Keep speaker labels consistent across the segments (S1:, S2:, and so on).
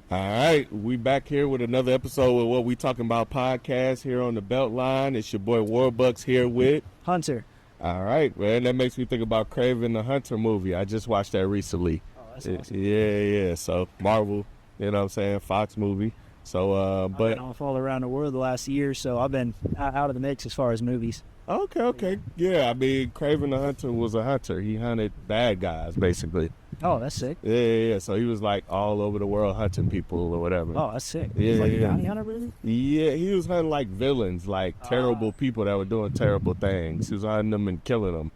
S1: All right, we back here with another episode of What We Talking About podcast here on the BeltLine. It's your boy Warbucks here with
S2: Hunter.
S1: All right, man. That makes me think about Craven the Hunter movie. I just watched that recently.
S2: Oh, that's awesome.
S1: Yeah. So Marvel, you know what I'm saying? Fox movie. So,
S2: I've been off all around the world the last year, so I've been out of the mix as far as movies.
S1: Okay. Yeah, I mean, Craven the Hunter was a hunter. He hunted bad guys, basically.
S2: Oh, that's sick.
S1: Yeah. So he was like all over the world hunting people or whatever.
S2: Oh, that's sick.
S1: Yeah,
S2: Like
S1: yeah.
S2: a bounty hunter, really?
S1: Yeah, he was hunting like villains, like terrible people that were doing terrible things. He was hunting them and killing them.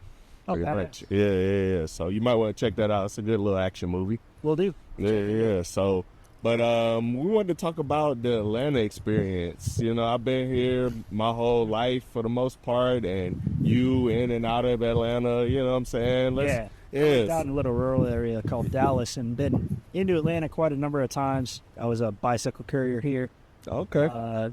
S2: Oh,
S1: Pretty
S2: badass.
S1: much. Yeah. So you might want to check that out. It's a good little action movie.
S2: Will do.
S1: Yeah. So, but we wanted to talk about the Atlanta experience. You know, I've been here my whole life for the most part, and you in and out of Atlanta. You know what I'm saying?
S2: Yeah. I lived out in a little rural area called Dallas and been into Atlanta quite a number of times. I was a bicycle courier here.
S1: Okay.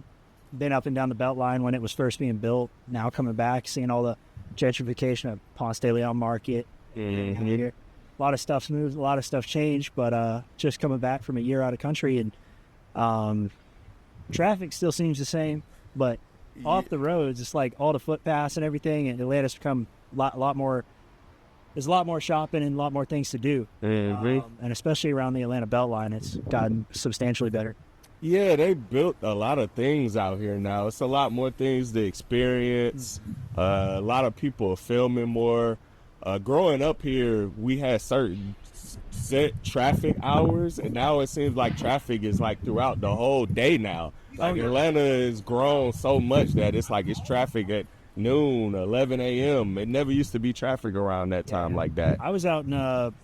S2: Been up and down the BeltLine when it was first being built. Now coming back, seeing all the gentrification of Ponce de Leon Market.
S1: Mm-hmm.
S2: Here. A lot of stuff's moved, a lot of stuff changed, but just coming back from a year out of country and traffic still seems the same, but off the roads, it's like all the footpaths and everything, and Atlanta's become a lot more. There's a lot more shopping and a lot more things to do, and especially around the Atlanta BeltLine, it's gotten substantially better.
S1: Yeah, they built a lot of things out here now. It's a lot more things to experience. A lot of people are filming more. Growing up here, we had certain set traffic hours, and now it seems like traffic is like throughout the whole day now. Like Atlanta has grown so much that it's like it's traffic at noon, 11 a.m. It never used to be traffic around that time like that.
S2: I was out in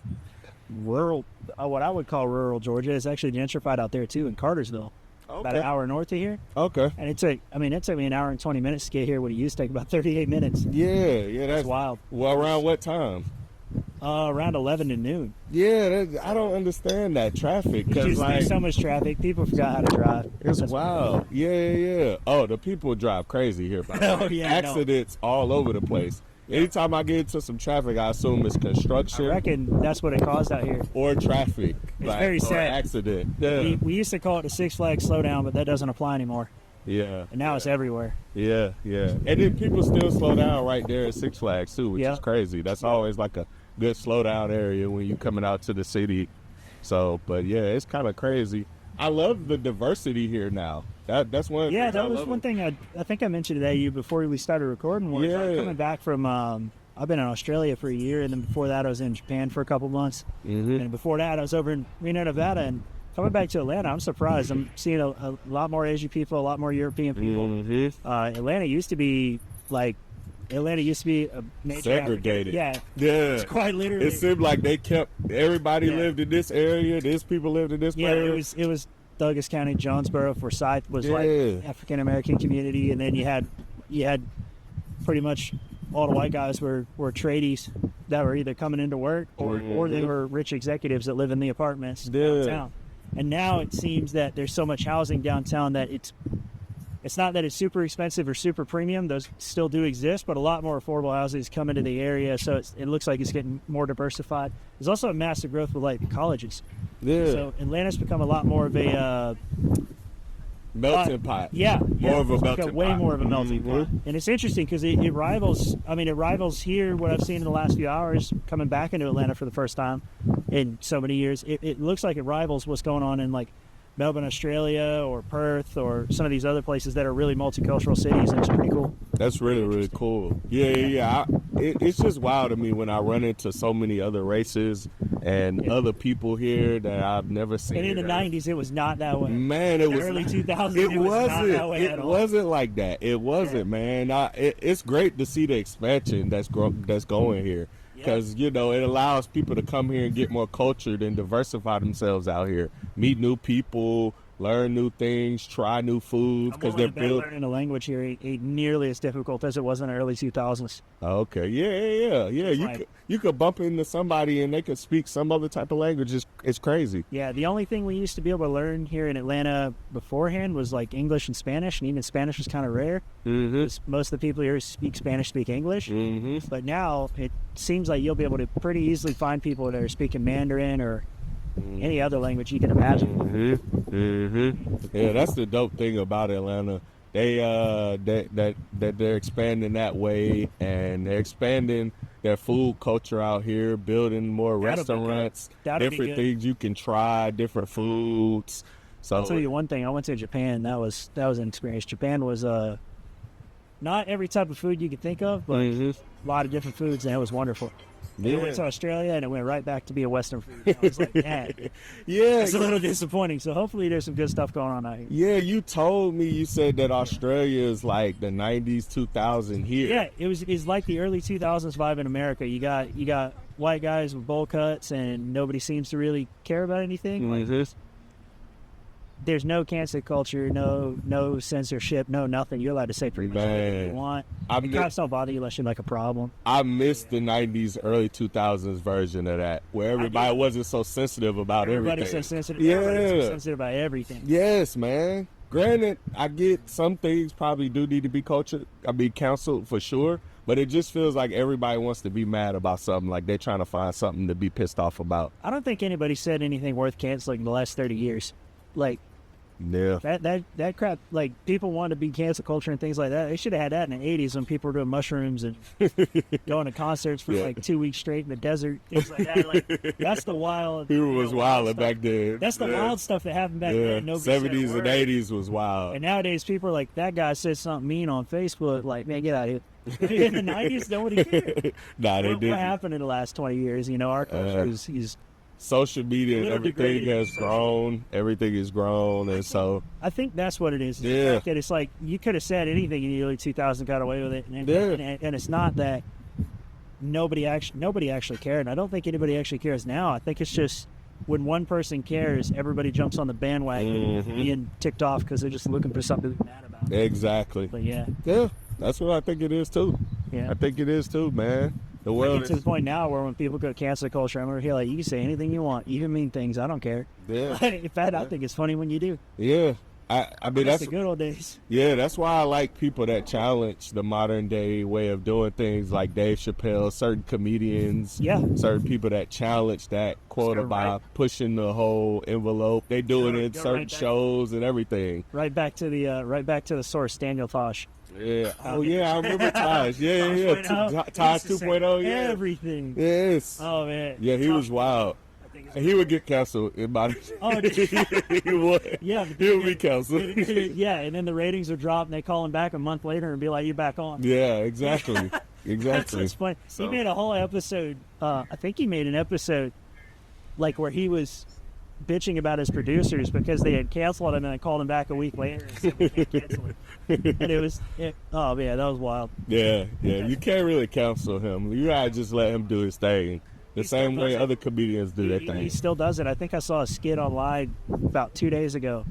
S2: rural, what I would call rural Georgia. It's actually gentrified out there too in Cartersville, about an hour north of here.
S1: Okay.
S2: And it took me an hour and 20 minutes to get here. What it used to take about 38 minutes.
S1: Yeah, that's
S2: wild.
S1: Well, around what time?
S2: Around 11 to noon.
S1: Yeah, I don't understand that traffic. Cause
S2: There's so much traffic. People forgot how to drive.
S1: It's wild. Yeah. Oh, the people drive crazy here.
S2: Oh, yeah,
S1: Accidents all over the place. Anytime I get into some traffic, I assume it's construction.
S2: I reckon that's what it caused out here.
S1: Or traffic.
S2: It's very sad.
S1: Or accident. Yeah.
S2: We used to call it the Six Flags slowdown, but that doesn't apply anymore.
S1: Yeah.
S2: And now it's everywhere.
S1: Yeah. And then people still slow down right there at Six Flags, too, which is crazy. That's always like a good slowdown area when you're coming out to the city. So, but yeah, it's kind of crazy. I love the diversity here now. That's one.
S2: Yeah, that was one thing I think I mentioned to you before we started recording.
S1: Yeah.
S2: Coming back from, I've been in Australia for a year, and then before that I was in Japan for a couple months.
S1: Mm-hmm.
S2: And before that I was over in Reno, Nevada, and coming back to Atlanta, I'm surprised. I'm seeing a lot more Asian people, a lot more European people.
S1: Mm-hmm.
S2: Atlanta used to be a major
S1: segregated.
S2: Yeah.
S1: It's
S2: quite literally.
S1: It seemed like they kept everybody lived in this area. This people lived in this area.
S2: It was Douglas County, Jonesboro, Forsyth was like African American community, and then you had pretty much all the white guys were tradies that were either coming into work or they were rich executives that live in the apartments downtown. And now it seems that there's so much housing downtown that it's not that it's super expensive or super premium. Those still do exist, but a lot more affordable houses come into the area, so it looks like it's getting more diversified. There's also a massive growth with like colleges.
S1: Yeah.
S2: So Atlanta's become a lot more of a
S1: melting pot.
S2: Yeah.
S1: More of a melting pot.
S2: Way more of a melting pot. And it's interesting because it rivals here what I've seen in the last few hours coming back into Atlanta for the first time in so many years. It looks like it rivals what's going on in like Melbourne, Australia, or Perth, or some of these other places that are really multicultural cities, and it's pretty cool.
S1: That's really, really cool. Yeah. It's just wild to me when I run into so many other races and other people here that I've never seen.
S2: And in the 90s, it was not that way.
S1: Man, it was
S2: early 2000s.
S1: It
S2: was not that way at all.
S1: It wasn't like that. It wasn't, man. It's great to see the expansion that's going here. Because, you know, it allows people to come here and get more cultured and diversify themselves out here. Meet new people, learn new things, try new foods. Because they're
S2: learning a language here ain't nearly as difficult as it was in the early 2000s.
S1: Okay, yeah. You could bump into somebody and they could speak some other type of language. It's crazy.
S2: Yeah, the only thing we used to be able to learn here in Atlanta beforehand was like English and Spanish, and even Spanish was kind of rare.
S1: Mm-hmm.
S2: Most of the people here who speak Spanish speak English.
S1: Mm-hmm.
S2: But now it seems like you'll be able to pretty easily find people that are speaking Mandarin or any other language you can imagine.
S1: Yeah, that's the dope thing about Atlanta. They that they're expanding that way, and they're expanding their food culture out here, building more restaurants, different things you can try, different foods. So
S2: I'll tell you one thing. I went to Japan. That was an experience. Japan was not every type of food you could think of, but a lot of different foods, and it was wonderful.
S1: Yeah.
S2: I went to Australia, and it went right back to be a Western food. I was like, man,
S1: yeah,
S2: it's a little disappointing. So hopefully there's some good stuff going on out here.
S1: Yeah, you told me, you said that Australia is like the 90s, 2000 here.
S2: Yeah, it's like the early 2000s vibe in America. You got white guys with bowl cuts, and nobody seems to really care about anything. Like, there's no cancel culture, no censorship, no nothing. You're allowed to say pretty much anything you want. The cops don't bother you unless you're like a problem.
S1: I miss the 90s, early 2000s version of that, where everybody wasn't so sensitive about
S2: Everybody's
S1: everything.
S2: so sensitive.
S1: Yeah.
S2: Everybody's so sensitive about everything.
S1: Yes, man. Granted, I get some things probably do need to be canceled for sure, but it just feels like everybody wants to be mad about something, like they're trying to find something to be pissed off about.
S2: I don't think anybody said anything worth canceling in the last 30 years. Like,
S1: yeah,
S2: that crap, like, people want to be cancel culture and things like that. They should have had that in the 80s when people were doing mushrooms and going to concerts for like 2 weeks straight in the desert, things like that. Like, that's the wild.
S1: People was wild back then.
S2: That's the wild stuff that happened back then. Nobody
S1: 70s and 80s was wild.
S2: And nowadays people are like, that guy said something mean on Facebook. Like, man, get out of here. In the 90s, nobody cared.
S1: Nah, they didn't.
S2: What happened in the last 20 years? You know, our culture is
S1: social media and everything has grown. Everything is grown, and so
S2: I think that's what it is.
S1: Yeah.
S2: The fact that it's like you could have said anything in the early 2000s, got away with it, and it's not that nobody actually cared. And I don't think anybody actually cares now. I think it's just when one person cares, everybody jumps on the bandwagon, being ticked off because they're just looking for something to be mad about.
S1: Exactly.
S2: But yeah,
S1: that's what I think it is too.
S2: Yeah,
S1: I think it is too, man. The world
S2: is to the point now where when people go to cancel culture, I'm over here like, you can say anything you want, even mean things. I don't care.
S1: Yeah.
S2: In fact, I think it's funny when you do.
S1: Yeah. I mean, that's
S2: the good old days.
S1: Yeah, that's why I like people that challenge the modern day way of doing things, like Dave Chappelle, certain comedians, certain people that challenge that quota by pushing the whole envelope. They do it in certain shows and everything.
S2: Right back to the source, Daniel Tosh.
S1: Yeah. Oh yeah, I remember Tosh. Yeah. Tosh 2.0. Yeah.
S2: Everything.
S1: Yes.
S2: Oh man.
S1: Yeah, he was wild. He would get canceled in my.
S2: Oh,
S1: he would.
S2: Yeah,
S1: he would be canceled.
S2: Yeah, and then the ratings would drop, and they call him back a month later and be like, "You're back on."
S1: Yeah, exactly. Exactly.
S2: That's funny. So. He made a whole episode. I think he made an episode, like where he was bitching about his producers because they had canceled him, and they called him back a week later and said, "We can't cancel him." And oh man, that was wild.
S1: Yeah. You can't really cancel him. You gotta just let him do his thing. The same way other comedians do their thing.
S2: He still does it. I think I saw a skit online about 2 days ago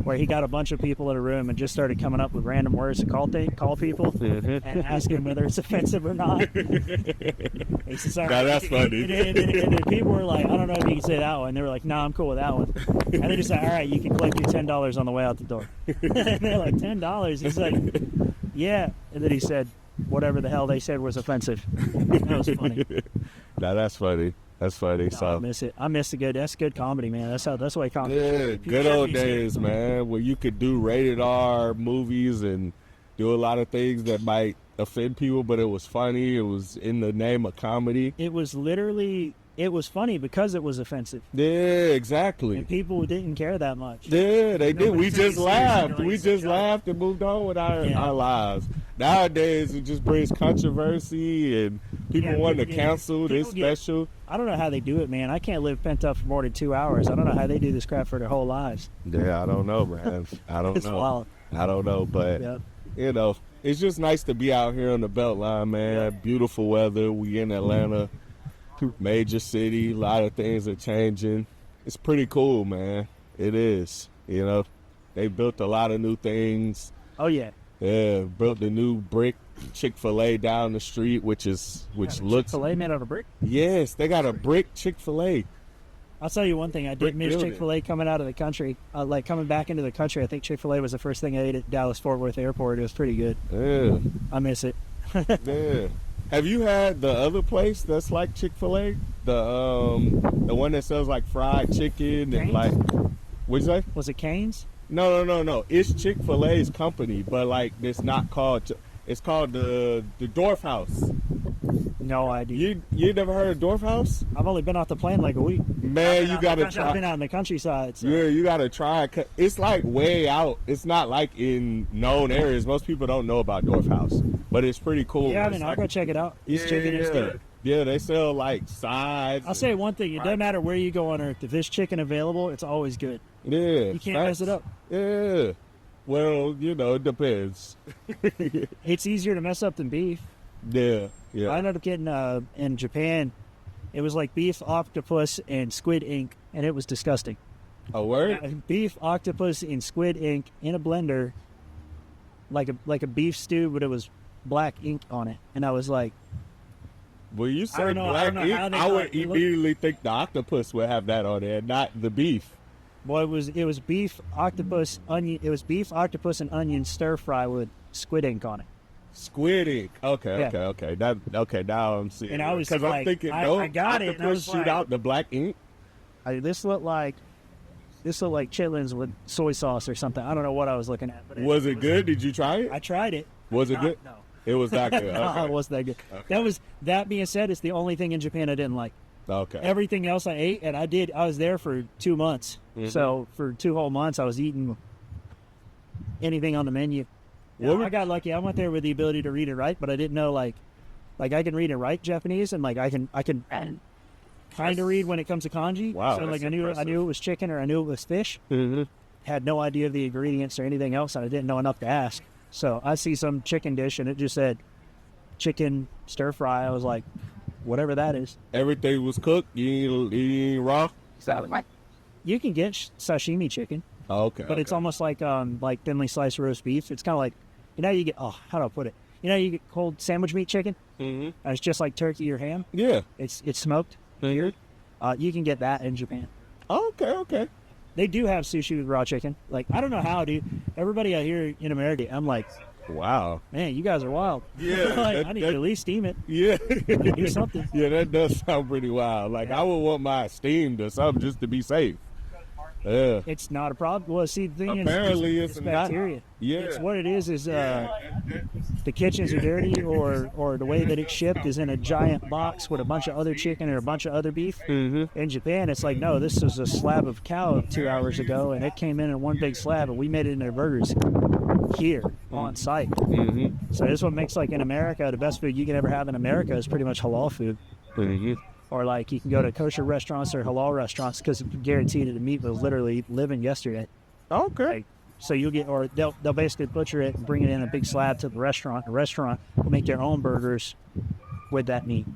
S2: where he got a bunch of people in a room and just started coming up with random words to call people and ask them whether it's offensive or not. He says,
S1: now that's funny.
S2: And then people were like, I don't know if you can say that one. They were like, no, I'm cool with that one. And they just said, all right, you can collect your $10 on the way out the door. And they're like, $10? He's like, yeah. And then he said, whatever the hell they said was offensive. That was funny.
S1: Now that's funny. That's funny.
S2: No,
S1: so
S2: I miss it. I miss that's good comedy, man. That's why comedy.
S1: Yeah, good old days, man, where you could do rated R movies and do a lot of things that might offend people, but it was funny. It was in the name of comedy.
S2: It was funny because it was offensive.
S1: Yeah, exactly.
S2: And people didn't care that much.
S1: Yeah, they did. We just laughed. We just laughed and moved on with our lives. Nowadays, it just brings controversy and people want to cancel this special.
S2: I don't know how they do it, man. I can't live pent up for more than 2 hours. I don't know how they do this crap for their whole lives.
S1: Yeah, I don't know, man. I don't know.
S2: Wild.
S1: I don't know, but you know, it's just nice to be out here on the BeltLine, man. Beautiful weather. We in Atlanta, major city. A lot of things are changing. It's pretty cool, man. It is. You know, they built a lot of new things.
S2: Oh yeah.
S1: Yeah, built the new brick Chick-fil-A down the street, which looks.
S2: Chick-fil-A made out of brick?
S1: Yes, they got a brick Chick-fil-A.
S2: I'll tell you one thing. I did miss Chick-fil-A coming out of the country. Like coming back into the country, I think Chick-fil-A was the first thing I ate at Dallas-Fort Worth Airport. It was pretty good.
S1: Yeah.
S2: I miss it.
S1: Yeah. Have you had the other place that's like Chick-fil-A? the one that sells like fried chicken and
S2: Cane's?
S1: like, what'd you say?
S2: Was it Cane's?
S1: No. It's Chick-fil-A's company, but like it's not called. It's called the Dorf House.
S2: No idea.
S1: You never heard of Dorf House?
S2: I've only been off the plane like a week.
S1: Man, you gotta
S2: I've
S1: try.
S2: been out in the countryside. So.
S1: Yeah, you gotta try it. It's like way out. It's not like in known areas. Most people don't know about Dorf House, but it's pretty cool.
S2: Yeah, I
S1: It's
S2: mean, I'll
S1: like,
S2: go check it out. East chicken is good.
S1: Yeah, they sell like sides.
S2: I'll say one thing: it doesn't matter where you go on Earth. If there's chicken available, it's always good.
S1: Yeah,
S2: You can't mess it up.
S1: Yeah. Well, it depends.
S2: It's easier to mess up than beef.
S1: Yeah.
S2: I ended up getting in Japan. It was like beef, octopus, and squid ink, and it was disgusting.
S1: A word?
S2: Beef, octopus, and squid ink in a blender, like a beef stew, but it was black ink on it, and I was like,
S1: Well, you
S2: I
S1: say
S2: don't know
S1: black
S2: how
S1: ink,
S2: they
S1: I
S2: got
S1: would
S2: it. It
S1: immediately think the octopus would have that on there, not the beef.
S2: "Well, it was beef, octopus, onion. It was beef, octopus, and onion stir fry with squid ink on it."
S1: Squid ink. Okay. Now I'm seeing.
S2: And I was
S1: because
S2: like,
S1: I'm thinking,
S2: I got it, and I was
S1: shoot
S2: like-
S1: out the black ink.
S2: This looked like chitlins with soy sauce or something. I don't know what I was looking at. But
S1: Was it good? Did you try it?
S2: I tried it.
S1: Was it good?
S2: No.
S1: It was not good.
S2: No,
S1: Okay.
S2: it wasn't that good.
S1: Okay.
S2: That being said, it's the only thing in Japan I didn't like.
S1: Okay.
S2: Everything else I ate, and I was there for 2 months.
S1: Mhm.
S2: So for 2 whole months, I was eating anything on the menu.
S1: What were-
S2: I got lucky. I went there with the ability to read and write, but I didn't know like I can read and write Japanese, and like I can kind of read when it comes to kanji.
S1: Wow,
S2: So like
S1: that's
S2: I knew
S1: impressive.
S2: it was chicken or I knew it was fish.
S1: Mhm.
S2: Had no idea of the ingredients or anything else, and I didn't know enough to ask. So I see some chicken dish, and it just said chicken stir fry. I was like, whatever that is.
S1: Everything was cooked. You ain't raw.
S2: You can get sashimi chicken,
S1: Oh, okay.
S2: but it's almost like thinly sliced roast beef. It's kind of like, you get, how do I put it? You get cold sandwich meat chicken,
S1: Mhm.
S2: and it's just like turkey or ham.
S1: Yeah.
S2: It's smoked.
S1: Mhm.
S2: You can get that in Japan.
S1: Okay.
S2: They do have sushi with raw chicken. Like, I don't know how, dude. Everybody out here in America, I'm like,
S1: Wow.
S2: man, you guys are wild.
S1: Yeah,
S2: Like, I need to at least steam it.
S1: Yeah.
S2: Do something.
S1: Yeah, that does sound pretty wild. Like, I would want my steamed or something just to be safe. Yeah.
S2: It's not a problem. Well, see, the thing
S1: Apparently
S2: is,
S1: it's
S2: it's
S1: not.
S2: bacteria.
S1: Yeah.
S2: It's what it is the kitchens are dirty, or the way that it's shipped is in a giant box with a bunch of other chicken or a bunch of other beef.
S1: Mm-hmm.
S2: In Japan, it's like, no, this was a slab of cow 2 hours ago, and it came in one big slab, and we made it into burgers here on site.
S1: Mm-hmm.
S2: So this is what makes, like, in America, the best food you can ever have in America is pretty much halal food.
S1: Mm-hmm.
S2: Or like you can go to kosher restaurants or halal restaurants because it's guaranteed that the meat was literally living yesterday.
S1: Okay.
S2: Like, so you'll get, or they'll basically butcher it and bring it in a big slab to the restaurant. The restaurant will make their own burgers with that meat.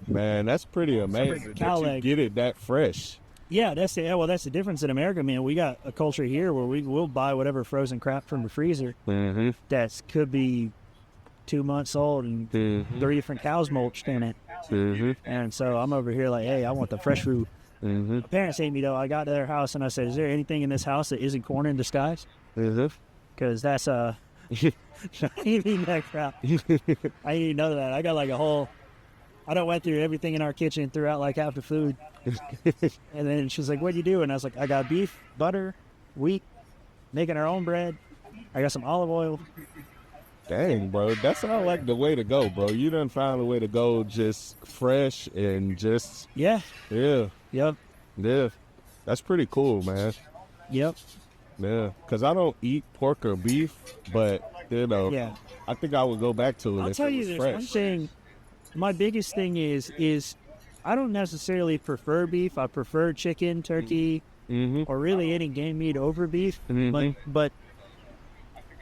S1: Man, that's pretty amazing
S2: cow
S1: that you
S2: leg.
S1: get it that fresh.
S2: Yeah, that's the difference in America, man. We got a culture here where we'll buy whatever frozen crap from the freezer
S1: Mm-hmm.
S2: that could be 2 months old and
S1: Mm-hmm.
S2: 3 different cows mulched in it.
S1: Mm-hmm.
S2: And so I'm over here like, hey, I want the fresh food.
S1: Mm-hmm.
S2: My parents hate me though. I got to their house and I said, is there anything in this house that isn't corn in disguise?
S1: Mm-hmm.
S2: Because that's I ain't eating that crap. I didn't even know that. I got like a whole. I done went through everything in our kitchen and threw out like half the food. And then she was like, "What do you do?" And I was like, "I got beef, butter, wheat, making our own bread. I got some olive oil."
S1: Dang, bro, that sounds like the way to go, bro. You done found a way to go, just fresh and just
S2: Yeah.
S1: yeah.
S2: Yep.
S1: That's pretty cool, man.
S2: Yep.
S1: Yeah, because I don't eat pork or beef, but
S2: Yeah.
S1: I think I would go back to it
S2: I'll
S1: if
S2: tell
S1: it
S2: you
S1: was
S2: this
S1: fresh.
S2: one thing. My biggest thing is I don't necessarily prefer beef. I prefer chicken, turkey,
S1: Mm-hmm.
S2: or really any game meat over beef.
S1: Mhm.
S2: But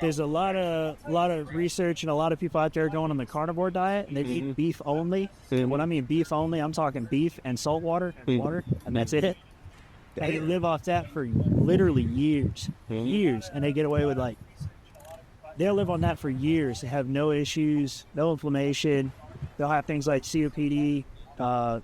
S2: there's a lot of research and a lot of people out there going on the carnivore diet and they eat beef only. And when I mean beef only, I'm talking beef and salt water and water, and that's it. And they live off that for literally years, and they get away with like they'll live on that for years. They have no issues, no inflammation. They'll have things like COPD,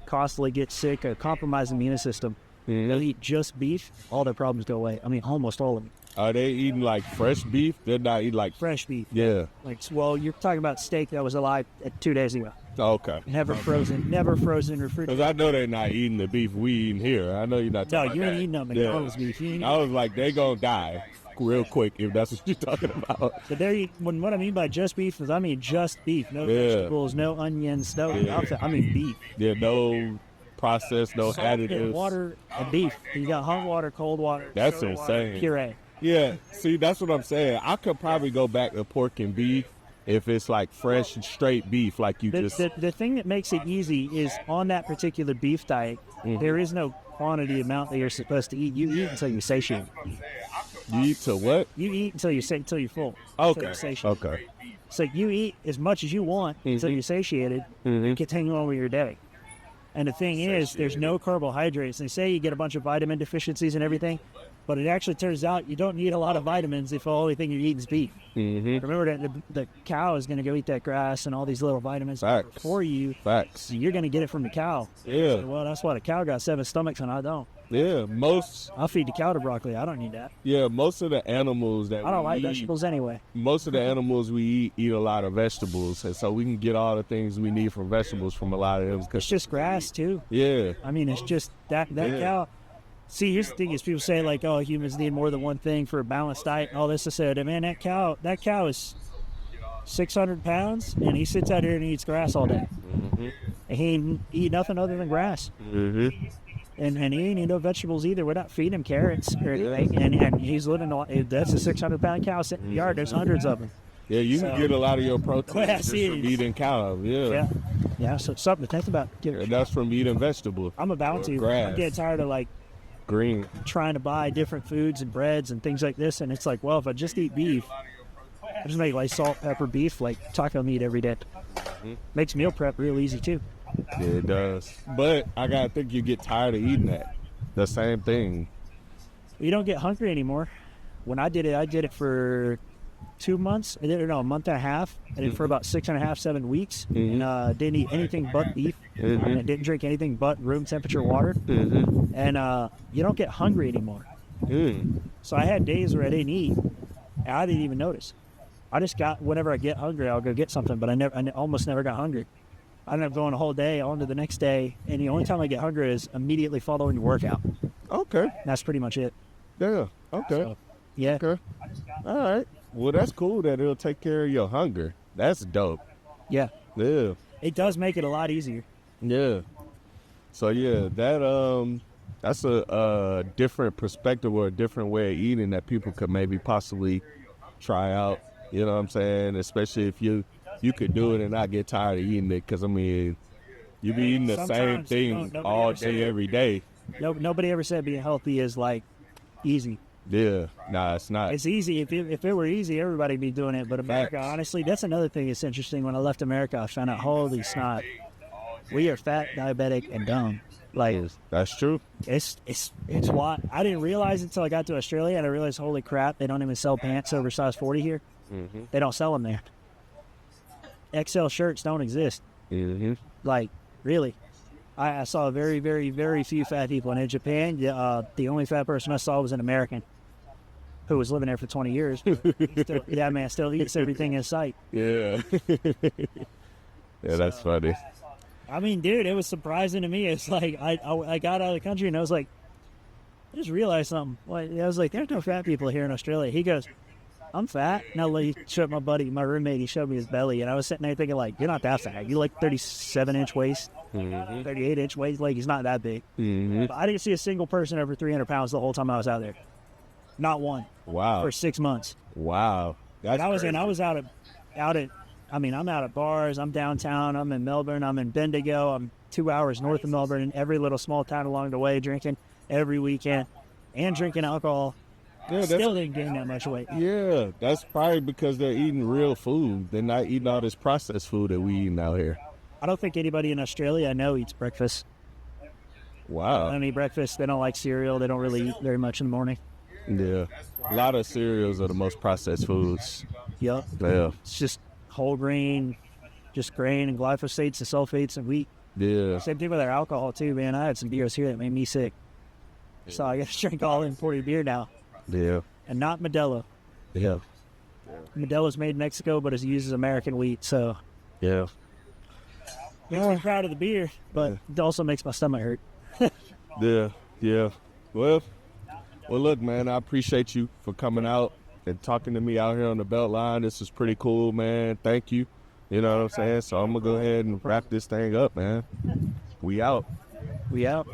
S2: constantly get sick, a compromised immune system. They'll eat just beef, all their problems go away. I mean, almost all of them.
S1: Are they eating like fresh beef? They're not eating like
S2: Fresh beef.
S1: yeah.
S2: Like, well, you're talking about steak that was alive 2 days ago.
S1: Okay.
S2: Never frozen refrigerated.
S1: Because I know they're not eating the beef we eating here. I know you're not
S2: No,
S1: talking
S2: you
S1: about
S2: ain't
S1: that.
S2: eating no McDonald's beef. You ain't
S1: I was like, they gonna die real quick if that's what you're talking about.
S2: But what I mean by just beef is I mean just beef. No vegetables, no onions, no nothing. I mean beef.
S1: Yeah, no processed, no additives.
S2: Water and beef. You got hot water, cold water.
S1: That's
S2: insane.
S1: insane.
S2: Puree.
S1: Yeah, see, that's what I'm saying. I could probably go back to pork and beef if it's like fresh and straight beef, like you just.
S2: The thing that makes it easy is on that particular beef diet, there is no quantity amount that you're supposed to eat. You eat until you're satiated.
S1: You eat to what?
S2: You eat until you're full.
S1: Okay.
S2: You're satiated.
S1: Okay.
S2: So you eat as much as you want until you're satiated and continue on with your day. And the thing is, there's no carbohydrates. They say you get a bunch of vitamin deficiencies and everything, but it actually turns out you don't need a lot of vitamins if the only thing you eat is beef. Remember that the cow is going to go eat that grass and all these little vitamins for you.
S1: Facts.
S2: So you're going to get it from the cow.
S1: Yeah.
S2: So, well, that's why the cow got 7 stomachs and I don't.
S1: Yeah,
S2: I'll feed the cow to broccoli. I don't need that.
S1: Yeah, most of the animals that
S2: I don't like
S1: eat,
S2: vegetables anyway.
S1: Most of the animals we eat a lot of vegetables, and so we can get all the things we need from vegetables from a lot of them.
S2: It's just grass too.
S1: Yeah.
S2: I mean, it's just that cow. See, here's the thing: is people say like, "Oh, humans need more than one thing for a balanced diet," and all this. I said, "Man, that cow is 600 pounds, and he sits out here and eats grass all day. And he ain't eat nothing other than grass." And he ain't eat no vegetables either. We're not feeding him carrots or anything. And he's living, that's a 600-pound cow sitting in the yard. There's hundreds of them.
S1: Yeah, you can get a lot of your protein just from
S2: it.
S1: eating cow.
S2: Yeah, so something to think about.
S1: And that's from eating vegetables.
S2: I'm about to.
S1: Grass.
S2: I'm getting tired of like
S1: green
S2: trying to buy different foods and breads and things like this. And it's like, well, if I just eat beef, I just make like salt, pepper, beef, like taco meat every day. Makes meal prep real easy too.
S1: Yeah, it does. But I gotta think you get tired of eating that. The same thing.
S2: You don't get hungry anymore. When I did it for 2 months. I did it a month and a half. I did it for about 6.5, 7 weeks. And didn't eat anything but beef. And I didn't drink anything but room temperature water. And you don't get hungry anymore. So I had days where I didn't eat. And I didn't even notice. I just got, whenever I get hungry, I'll go get something. But I almost never got hungry. I ended up going a whole day on to the next day, and the only time I get hungry is immediately following the workout.
S1: Okay.
S2: That's pretty much it.
S1: Yeah. Okay.
S2: So, yeah.
S1: Okay. All right. Well, that's cool that it'll take care of your hunger. That's dope.
S2: Yeah.
S1: Yeah.
S2: It does make it a lot easier.
S1: Yeah. So yeah, that's a different perspective or a different way of eating that people could maybe possibly try out. You know what I'm saying? Especially if you could do it and not get tired of eating it, because I mean, you be eating the same thing all day, every day.
S2: Nobody ever said being healthy is like easy.
S1: Yeah, nah, it's not.
S2: It's easy. If it were easy, everybody'd be doing it. But America, honestly, that's another thing that's interesting. When I left America, I found out, holy snot, we are fat, diabetic, and dumb. Like,
S1: that's true.
S2: It's why I didn't realize it until I got to Australia, and I realized, holy crap, they don't even sell pants over size 40 here. They don't sell them there. XL shirts don't exist. Like, really. I saw very, very, very few fat people. And in Japan, the only fat person I saw was an American who was living there for 20 years. That man still eats everything in sight.
S1: Yeah. Yeah, that's funny.
S2: I mean, dude, it was surprising to me. It's like I got out of the country and I was like, I just realized something. I was like, there's no fat people here in Australia. He goes, I'm fat. Now he showed my buddy, my roommate, he showed me his belly. And I was sitting there thinking, like, you're not that fat. You're like 37-inch waist, 38-inch waist. Like, he's not that big. But I didn't see a single person over 300 pounds the whole time I was out there. Not one.
S1: Wow.
S2: For 6 months.
S1: Wow.
S2: I was out at, I mean, I'm out at bars. I'm downtown. I'm in Melbourne. I'm in Bendigo. I'm 2 hours north of Melbourne, in every little small town along the way, drinking every weekend and drinking alcohol. Yeah, still didn't gain that much weight.
S1: Yeah, that's probably because they're eating real food. They're not eating all this processed food that we eating out here.
S2: I don't think anybody in Australia I know eats breakfast.
S1: Wow.
S2: They don't eat breakfast. They don't like cereal. They don't really eat very much in the morning.
S1: Yeah. A lot of cereals are the most processed foods.
S2: Yep.
S1: Yeah.
S2: It's just whole grain, just grain and glyphosates and sulfates and wheat.
S1: Yeah.
S2: Same thing with our alcohol too, man. I had some beers here that made me sick. So I got to drink all imported beer now.
S1: Yeah.
S2: And not Modelo.
S1: Yeah.
S2: Modelo's made in Mexico, but it uses American wheat, so.
S1: Yeah.
S2: Makes me proud of the beer, but it also makes my stomach hurt.
S1: Yeah. Well, look, man, I appreciate you for coming out and talking to me out here on the BeltLine. This is pretty cool, man. Thank you. You know what I'm saying? So I'm going to go ahead and wrap this thing up, man. We out.
S2: We out.